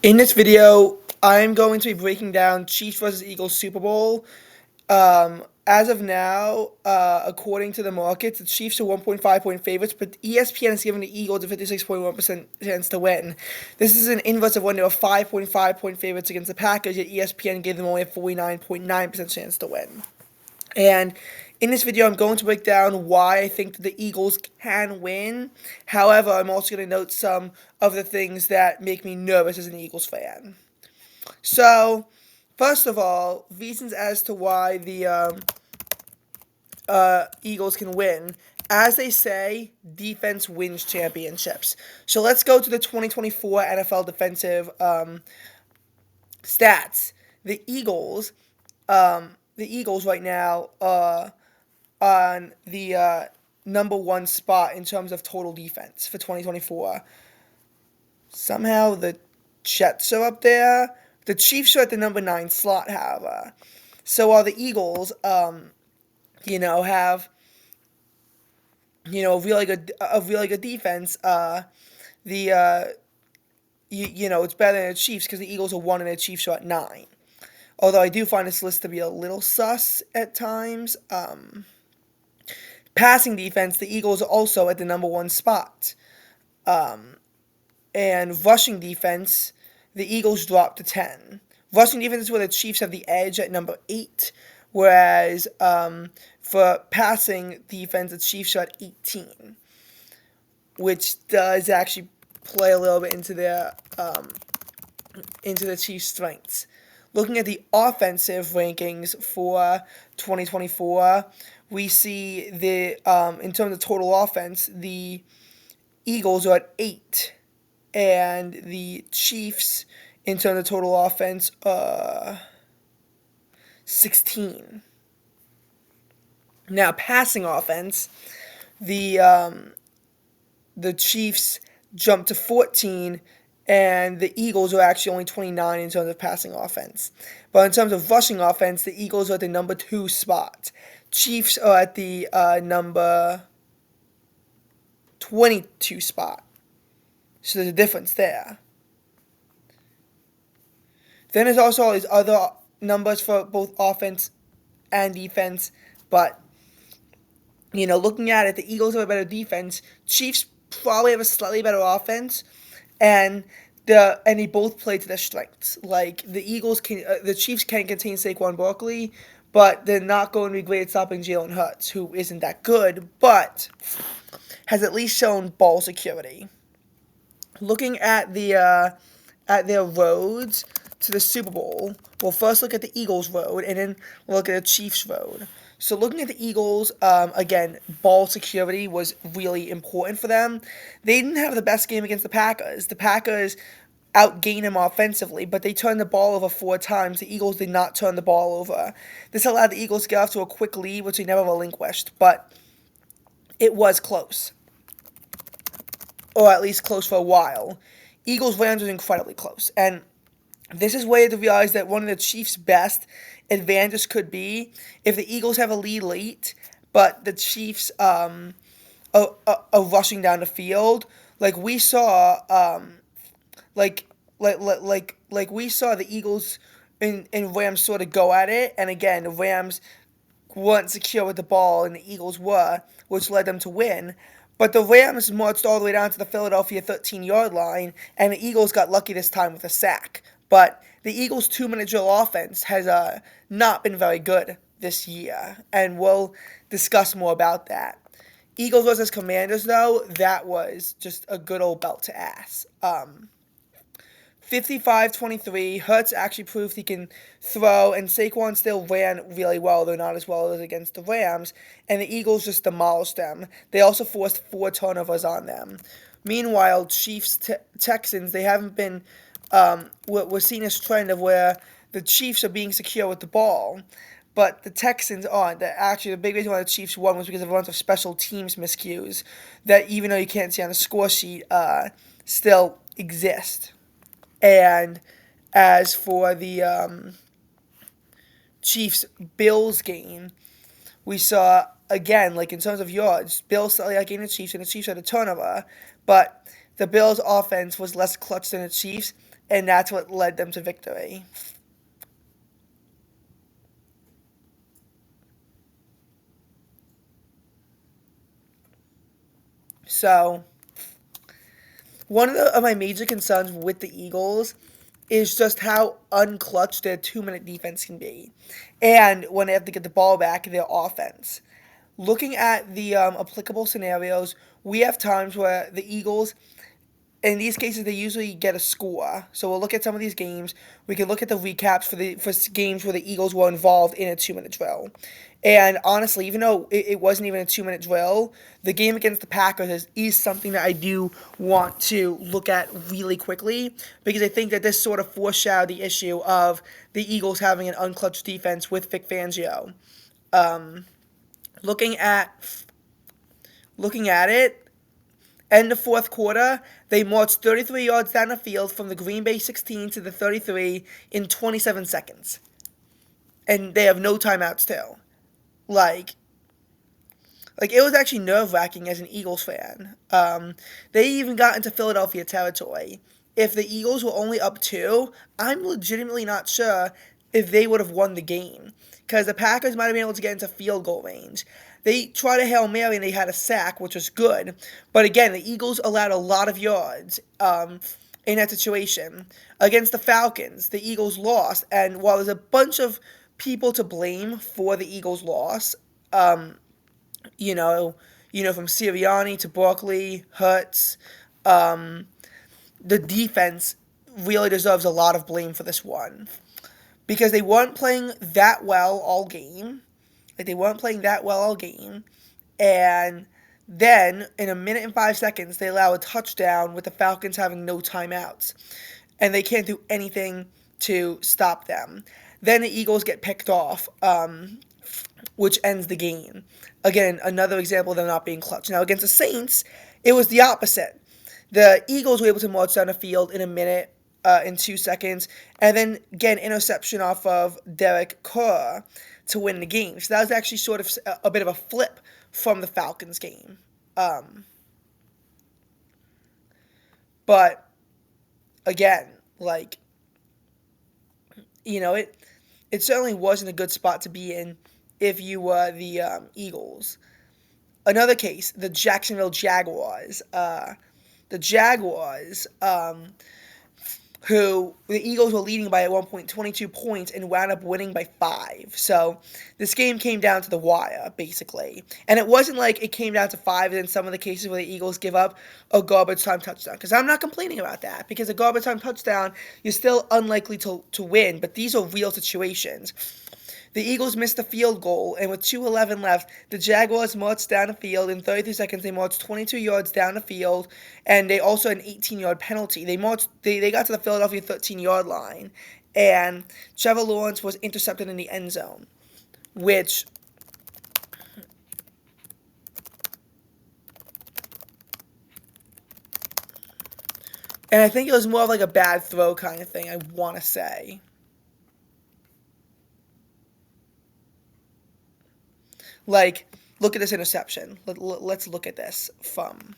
In this video, I'm going to be breaking down Chiefs versus Eagles Super Bowl. As of now, according to the markets, the Chiefs are 1.5 point favorites, but ESPN is giving the Eagles a 56.1% chance to win. This is an inverse of when they were 5.5 point favorites against the Packers, yet ESPN gave them only a 49.9% chance to win. And in this video, I'm going to break down why I think that the Eagles can win. However, I'm also going to note some of the things that make me nervous as an Eagles fan. So, first of all, reasons as to why the Eagles can win. As they say, defense wins championships. So let's go to the 2024 NFL defensive stats. The Eagles right now on the number one spot in terms of total defense for 2024. Somehow the Jets are up there. The Chiefs are at the number 9 slot, however. So while the Eagles, have a really good defense, it's better than the Chiefs because the Eagles are 1 and the Chiefs are at 9. Although I do find this list to be a little sus at times. Passing defense, the Eagles are also at the number 1 spot. And rushing defense, the Eagles dropped to 10. Rushing defense is where the Chiefs have the edge at number 8, whereas for passing defense, the Chiefs are at 18, which does actually play a little bit into the Chiefs' strengths. Looking at the offensive rankings for 2024, we see in terms of total offense, the Eagles are at 8, and the Chiefs, in terms of total offense, 16. Now, passing offense, the Chiefs jumped to 14, and the Eagles are actually only 29 in terms of passing offense. But in terms of rushing offense, the Eagles are at the number 2 spot. Chiefs are at the number 22 spot. So there's a difference there. Then there's also all these other numbers for both offense and defense. But, looking at it, the Eagles have a better defense. Chiefs probably have a slightly better offense. And they both play to their strengths. Like the Chiefs can contain Saquon Barkley, but they're not going to be great at stopping Jalen Hurts, who isn't that good, but has at least shown ball security. Looking at their roads to the Super Bowl, we'll first look at the Eagles' road, and then we'll look at the Chiefs' road. So looking at the Eagles, again, ball security was really important for them. They didn't have the best game against the Packers. The Packers outgained them offensively, but they turned the ball over 4 times. The Eagles did not turn the ball over. This allowed the Eagles to get off to a quick lead, which they never relinquished, but it was close. Or at least close for a while. Eagles-Rams was incredibly close. And this is where to realize that one of the Chiefs' best advantages could be if the Eagles have a lead late, but the Chiefs are rushing down the field. Like we saw, like we saw the Eagles and Rams sort of go at it, and again the Rams weren't secure with the ball, and the Eagles were, which led them to win. But the Rams marched all the way down to the Philadelphia 13-yard line, and the Eagles got lucky this time with a sack. But the Eagles' 2-minute drill offense has not been very good this year, and we'll discuss more about that. Eagles versus Commanders, though, that was just a good old belt to ass. 55-23, Hurts actually proved he can throw, and Saquon still ran really well, though not as well as against the Rams, and the Eagles just demolished them. They also forced 4 turnovers on them. Meanwhile, Texans, they haven't been, we're seeing this trend of where the Chiefs are being secure with the ball, but the Texans aren't. Actually, the big reason why the Chiefs won was because of a bunch of special teams miscues that, even though you can't see on the score sheet, still exist. And as for the Chiefs-Bills game, we saw, again, like in terms of yards, Bills slightly outgained the Chiefs, and the Chiefs had a turnover, but the Bills' offense was less clutch than the Chiefs. and that's what led them to victory. So, one of my major concerns with the Eagles is just how unclutched their 2 minute defense can be. And when they have to get the ball back, their offense. Looking at the applicable scenarios, we have times where the Eagles, in these cases, they usually get a score. So we'll look at some of these games. We can look at the recaps for games where the Eagles were involved in a 2 minute drill. And honestly, even though it wasn't even a 2 minute drill, the game against the Packers is something that I do want to look at really quickly because I think that this sort of foreshadowed the issue of the Eagles having an unclutched defense with Vic Fangio. Um, looking at looking at it, in the fourth quarter, they marched 33 yards down the field from the Green Bay 16 to the 33 in 27 seconds. And they have no timeouts, too. Like, it was actually nerve-wracking as an Eagles fan. They even got into Philadelphia territory. If the Eagles were only up 2, I'm legitimately not sure if they would have won the game. Because the Packers might have been able to get into field goal range. They tried a Hail Mary and they had a sack, which was good. But again, the Eagles allowed a lot of yards in that situation. Against the Falcons, the Eagles lost. And while there's a bunch of people to blame for the Eagles' loss, you know, from Sirianni to Barkley, Hurts, the defense really deserves a lot of blame for this one. Because they weren't playing that well all game. And then, in a minute and 5 seconds, they allow a touchdown with the Falcons having no timeouts. And they can't do anything to stop them. Then the Eagles get picked off, which ends the game. Again, another example of them not being clutch. Now, against the Saints, it was the opposite. The Eagles were able to march down the field in a minute, in 2 seconds, and then get an interception off of Derek Carr to win the game. So that was actually sort of a bit of a flip from the Falcons game. But, again, it certainly wasn't a good spot to be in if you were the Eagles. Another case, the Jacksonville Jaguars. The Jaguars, who the Eagles were leading by at one point 22 points and wound up winning by 5. So this game came down to the wire, basically. And it wasn't like it came down to 5 in some of the cases where the Eagles give up a garbage time touchdown. Because I'm not complaining about that. Because a garbage time touchdown, you're still unlikely to win. But these are real situations. The Eagles missed a field goal, and with 2:11 left, the Jaguars marched down the field. In 33 seconds, they marched 22 yards down the field, and they also had an 18-yard penalty. They got to the Philadelphia 13-yard line, and Trevor Lawrence was intercepted in the end zone, which... And I think it was more of like a bad throw kind of thing, I want to say. Look at this interception. Let's look at this from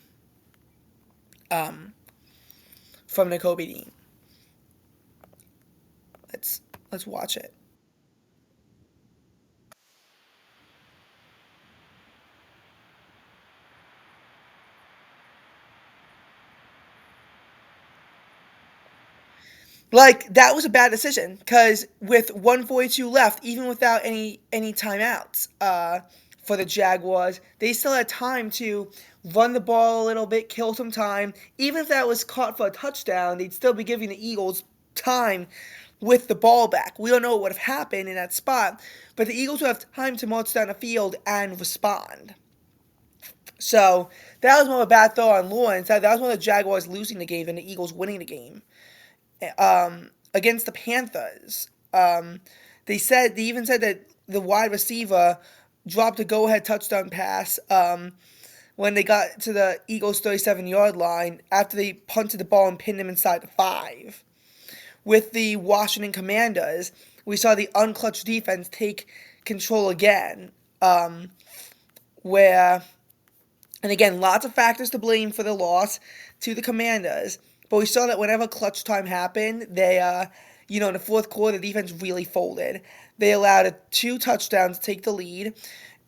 Nakobe Dean. Let's watch it. That was a bad decision because with 1:42 left, even without any timeouts, for the Jaguars, they still had time to run the ball a little bit, kill some time. Even if that was caught for a touchdown, they'd still be giving the Eagles time with the ball back. We don't know what would have happened in that spot, but the Eagles would have time to march down the field and respond. So that was more of a bad throw on Lawrence. That was one of the Jaguars losing the game than the Eagles winning the game. Against the Panthers, they even said that the wide receiver dropped a go-ahead touchdown pass when they got to the Eagles' 37-yard line after they punted the ball and pinned him inside the 5. With the Washington Commanders, we saw the unclutched defense take control again, and again, lots of factors to blame for the loss to the Commanders, But we saw that whenever clutch time happened, in the fourth quarter, the defense really folded. They allowed 2 touchdowns to take the lead.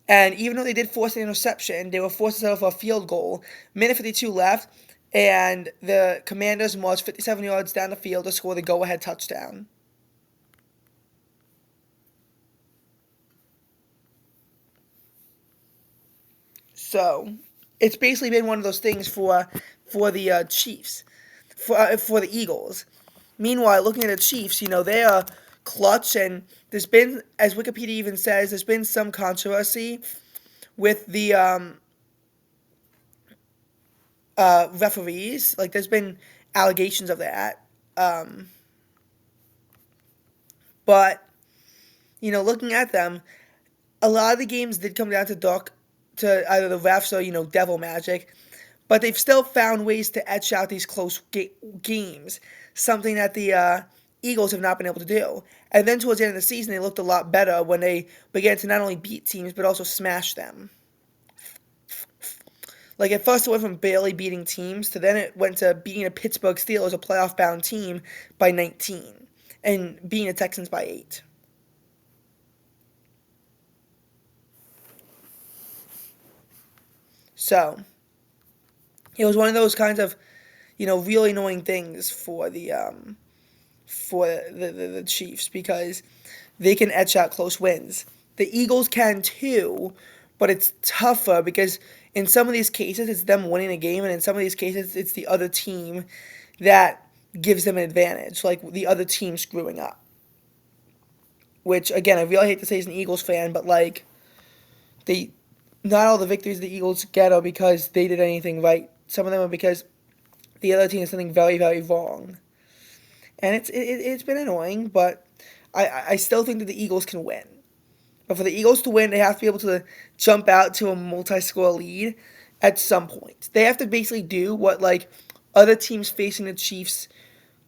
And even though they did force an interception, they were forced to settle for a field goal. Minute 52 left, and the Commanders marched 57 yards down the field to score the go-ahead touchdown. So it's basically been one of those things for the Chiefs, for the Eagles. Meanwhile, looking at the Chiefs, they are clutch, and there's been, as Wikipedia even says, there's been some controversy with the referees. Like, there's been allegations of that. But looking at them, a lot of the games did come down to either the refs or devil magic, but they've still found ways to etch out these close games, something that the Eagles have not been able to do. And then towards the end of the season, they looked a lot better when they began to not only beat teams but also smash them. Like, at first it went from barely beating teams to then it went to beating a Pittsburgh Steelers, a playoff-bound team, by 19, and beating the Texans by 8. So, it was one of those kinds of, really annoying things for the Chiefs, because they can etch out close wins. The Eagles can too, but it's tougher because in some of these cases it's them winning a game, and in some of these cases it's the other team that gives them an advantage, like the other team screwing up. Which, again, I really hate to say as an Eagles fan, but like, not all the victories the Eagles get are because they did anything right. Some of them are because the other team is something very, very wrong. And it's been annoying, but I still think that the Eagles can win. But for the Eagles to win, they have to be able to jump out to a multi-score lead at some point. They have to basically do what, like, other teams facing the Chiefs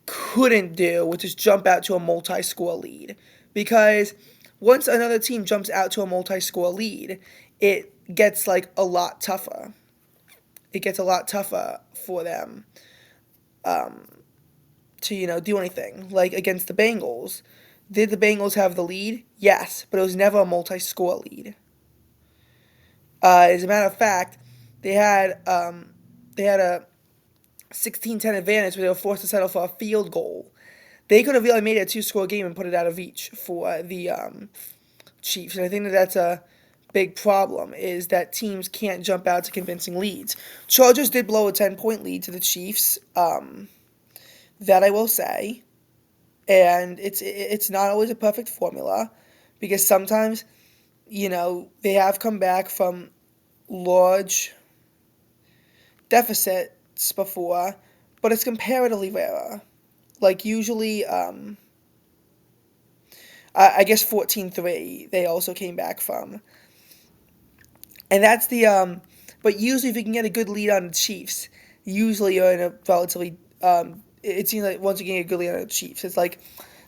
couldn't do, which is jump out to a multi-score lead. Because once another team jumps out to a multi-score lead, it gets, like, a lot tougher. It gets a lot tougher for them to do anything. Like, against the Bengals. Did the Bengals have the lead? Yes, but it was never a multi-score lead. As a matter of fact, they had a 16-10 advantage, but they were forced to settle for a field goal. They could have really made it a 2-score game and put it out of reach for the Chiefs. And I think that that's a big problem, is that teams can't jump out to convincing leads. Chargers did blow a 10-point lead to the Chiefs, that I will say. And it's not always a perfect formula, because sometimes, they have come back from large deficits before, but it's comparatively rarer. Like, usually, I guess 14-3 they also came back from. And that's but usually if you can get a good lead on the Chiefs, usually you're in a relatively, it seems like once you get a good lead on the Chiefs, it's like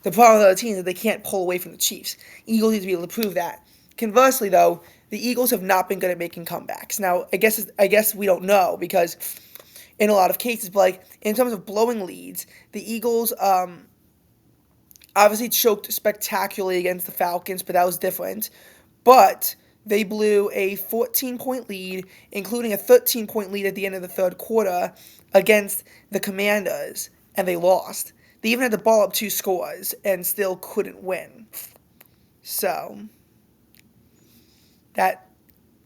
the problem with other teams is that they can't pull away from the Chiefs. Eagles need to be able to prove that. Conversely, though, the Eagles have not been good at making comebacks. Now, I guess we don't know, because in a lot of cases, but like in terms of blowing leads, the Eagles obviously choked spectacularly against the Falcons, but that was different. But they blew a 14-point lead, including a 13-point lead at the end of the third quarter against the Commanders, and they lost. They even had to ball up 2 scores and still couldn't win. So, that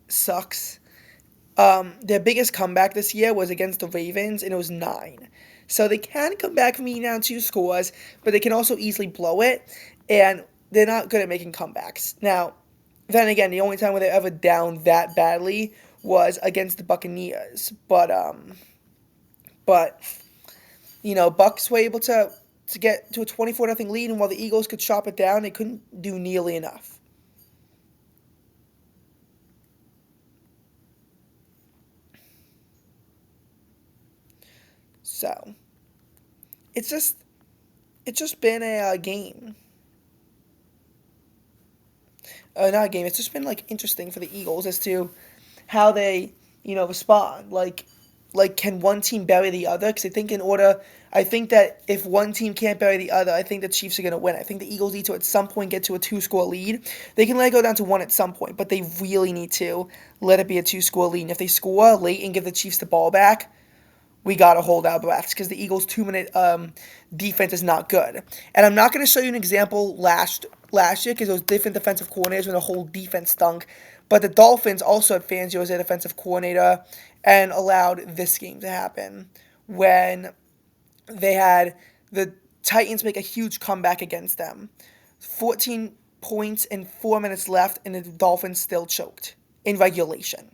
sucks. Their biggest comeback this year was against the Ravens, and it was 9. So they can come back from being down 2 scores, but they can also easily blow it, and they're not good at making comebacks. Now, then again, the only time where they're ever down that badly was against the Buccaneers. But Bucs were able to get to a 24-0 lead, and while the Eagles could chop it down, they couldn't do nearly enough. So, it's just been a game. Not a game. It's just been, like, interesting for the Eagles as to how they respond. Like, like, can one team bury the other? Because I think that if one team can't bury the other, I think the Chiefs are going to win. I think the Eagles need to at some point get to a 2-score lead. They can let it go down to 1 at some point, but they really need to let it be a 2-score lead. And if they score late and give the Chiefs the ball back, we got to hold our breaths because the Eagles' 2-minute defense is not good. And I'm not going to show you an example last year because it was different defensive coordinators when the whole defense stunk. But the Dolphins also had Fangio as their defensive coordinator and allowed this game to happen when they had the Titans make a huge comeback against them. 14 points and 4 minutes left, and the Dolphins still choked in regulation.